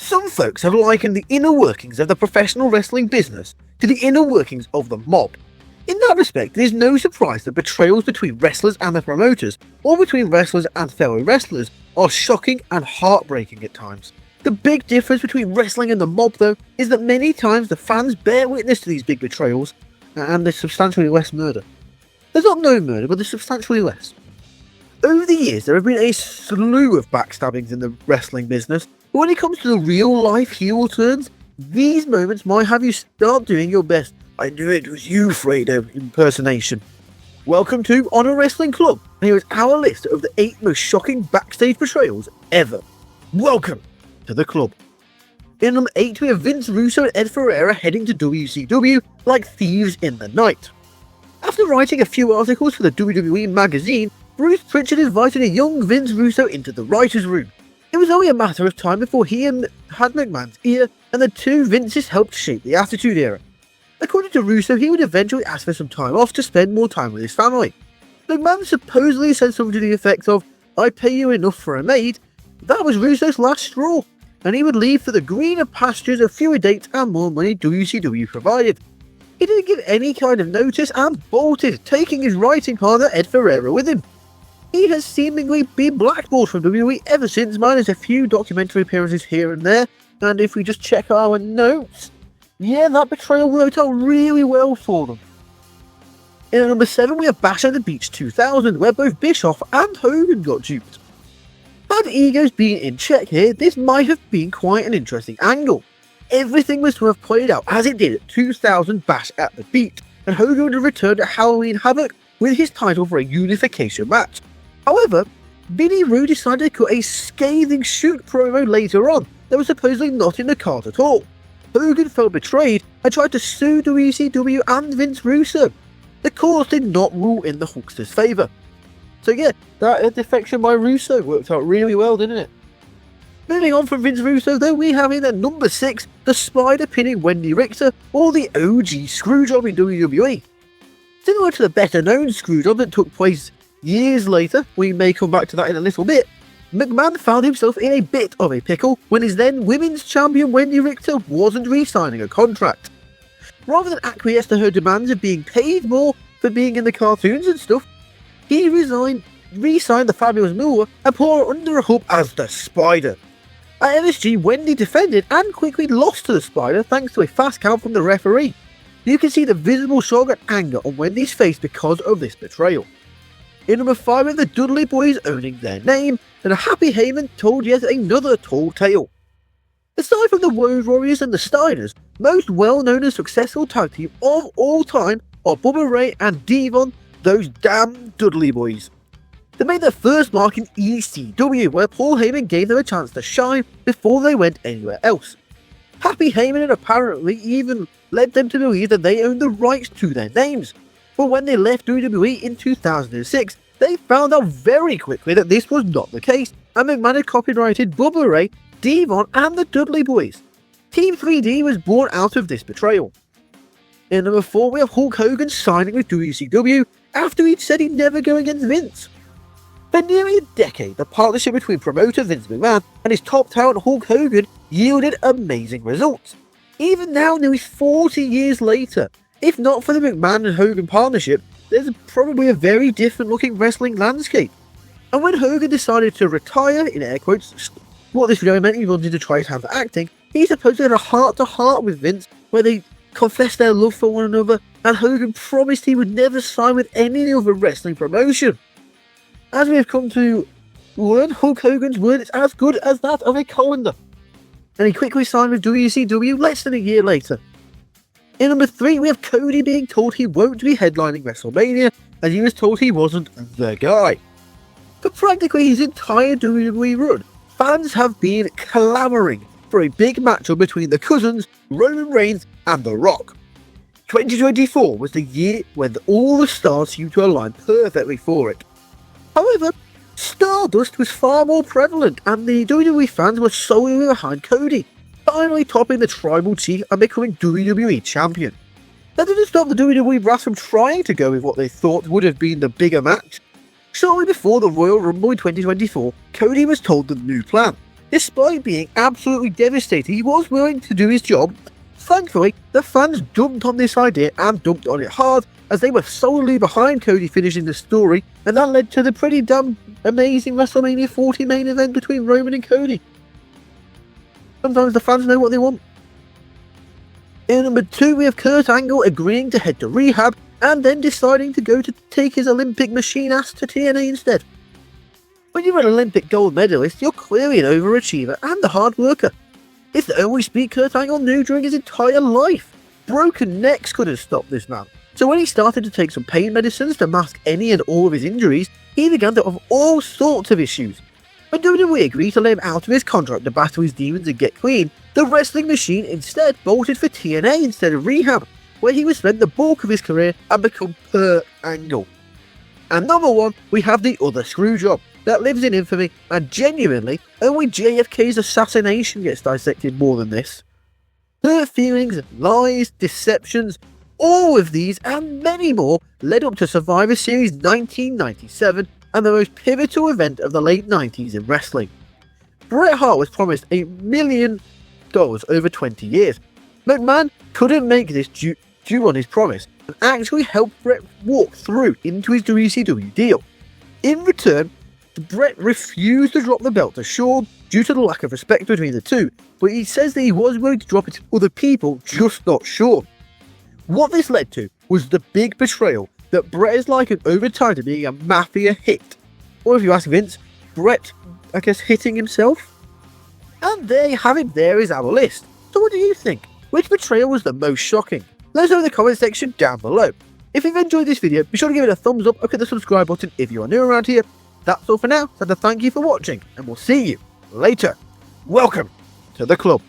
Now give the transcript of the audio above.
Some folks have likened the inner workings of the professional wrestling business to the inner workings of the mob. In that respect, it is no surprise that betrayals between wrestlers and their promoters, or between wrestlers and fellow wrestlers, are shocking and heartbreaking at times. The big difference between wrestling and the mob, though, is that many times the fans bear witness to these big betrayals, and there's substantially less murder. There's not no murder, but there's substantially less. Over the years, there have been a slew of backstabbings in the wrestling business, but when it comes to the real-life heel turns, these moments might have you start doing your best "I knew it was you, Fredo" impersonation. Welcome to Honor Wrestling Club, and here is our list of the 8 most shocking backstage betrayals ever. Welcome to the club. In number 8, we have Vince Russo and Ed Ferreira heading to WCW like thieves in the night. After writing a few articles for the WWE magazine, Bruce Pritchard invited a young Vince Russo into the writer's room. It was only a matter of time before he had McMahon's ear, and the two Vinces helped shape the Attitude Era. According to Russo, he would eventually ask for some time off to spend more time with his family. McMahon supposedly said something to the effect of, "I pay you enough for a maid." That was Russo's last straw, and he would leave for the greener pastures of fewer dates and more money WCW provided. He didn't give any kind of notice and bolted, taking his writing partner Ed Ferreira with him. He has seemingly been blackballed from WWE ever since, minus a few documentary appearances here and there, and if we just check our notes, yeah, that betrayal worked out really well for them. In number 7, we have Bash at the Beach 2000, where both Bischoff and Hogan got duped. Had egos been in check here, this might have been quite an interesting angle. Everything was to have played out as it did at 2000 Bash at the Beach, and Hogan would have returned at Halloween Havoc with his title for a unification match. However, Vinny Roo decided to cut a scathing shoot promo later on that was supposedly not in the card at all. Hogan felt betrayed and tried to sue WCW and Vince Russo. The courts did not rule in the Hulkster's favour. So yeah, that defection by Russo worked out really well, didn't it? Moving on from Vince Russo, though, we have in at number 6, the Spider pinning Wendy Richter, or the OG Screwjob in WWE. Similar to the better known Screwjob that took place years later, we may come back to that in a little bit, McMahon found himself in a bit of a pickle when his then women's champion Wendy Richter wasn't re-signing a contract. Rather than acquiesce to her demands of being paid more for being in the cartoons and stuff, he re-signed the Fabulous Moolah and put her under a hook as the Spider. At MSG, Wendy defended and quickly lost to the Spider thanks to a fast count from the referee. You can see the visible shock and anger on Wendy's face because of this betrayal. In number 5, with the Dudley Boys owning their name, and Happy Heyman told yet another tall tale. Aside from the Road Warriors and the Steiners, most well-known and successful tag team of all time are Bubba Ray and Devon, those damn Dudley Boys. They made their first mark in ECW, where Paul Heyman gave them a chance to shine before they went anywhere else. Happy Heyman had apparently even led them to believe that they owned the rights to their names. But when they left WWE in 2006, they found out very quickly that this was not the case, and McMahon had copyrighted Bubba Ray, Devon, and the Dudley Boys. Team 3D was born out of this betrayal. In number 4, we have Hulk Hogan signing with WCW after he'd said he'd never go against Vince. For nearly a decade, the partnership between promoter Vince McMahon and his top talent Hulk Hogan yielded amazing results. Even now, nearly 40 years later, if not for the McMahon and Hogan partnership, there's probably a very different looking wrestling landscape. And when Hogan decided to retire, in air quotes, what this really meant he wanted to try his hand at acting, he supposedly had a heart-to-heart with Vince where they confessed their love for one another, and Hogan promised he would never sign with any other wrestling promotion. As we have come to learn, Hulk Hogan's word is as good as that of a colander, and he quickly signed with WCW less than a year later. In number 3, we have Cody being told he won't be headlining WrestleMania, as he was told he wasn't the guy. For practically his entire WWE run, fans have been clamouring for a big matchup between the cousins, Roman Reigns and The Rock. 2024 was the year when all the stars seemed to align perfectly for it. However, Stardust was far more prevalent, and the WWE fans were solely behind Cody, finally topping the Tribal Chief and becoming WWE Champion. That didn't stop the WWE brass from trying to go with what they thought would have been the bigger match. Shortly before the Royal Rumble in 2024, Cody was told the new plan. Despite being absolutely devastated, he was willing to do his job. Thankfully, the fans jumped on this idea and jumped on it hard, as they were solely behind Cody finishing the story, and that led to the pretty damn amazing WrestleMania 40 main event between Roman and Cody. Sometimes the fans know what they want. In number 2, we have Kurt Angle agreeing to head to rehab and then deciding to go to take his Olympic machine ass to TNA instead. When you're an Olympic gold medalist, you're clearly an overachiever and a hard worker. It's the only speed Kurt Angle knew during his entire life. Broken necks couldn't stop this man. So when he started to take some pain medicines to mask any and all of his injuries, he began to have all sorts of issues. When WWE agreed to let him out of his contract to battle his demons and get clean, the wrestling machine instead bolted for TNA instead of rehab, where he would spend the bulk of his career and become Kurt Angle. And number 1, we have the other screwjob that lives in infamy, and genuinely, only JFK's assassination gets dissected more than this. Hurt feelings, lies, deceptions, all of these and many more led up to Survivor Series 1997 and the most pivotal event of the late 90s in wrestling. Bret Hart was promised $1 million over 20 years. McMahon couldn't make this due on his promise and actually helped Bret walk through into his WCW deal. In return, Bret refused to drop the belt to Shawn due to the lack of respect between the two, but he says that he was willing to drop it to other people, just not Shawn. What this led to was the big betrayal that Bret is likened over time to being a mafia hit. Or if you ask Vince, Bret, I guess, hitting himself? And there you have it, there is our list. So what do you think? Which betrayal was the most shocking? Let us know in the comment section down below. If you've enjoyed this video, be sure to give it a thumbs up and click the subscribe button if you are new around here. That's all for now, so thank you for watching, and we'll see you later. Welcome to the club.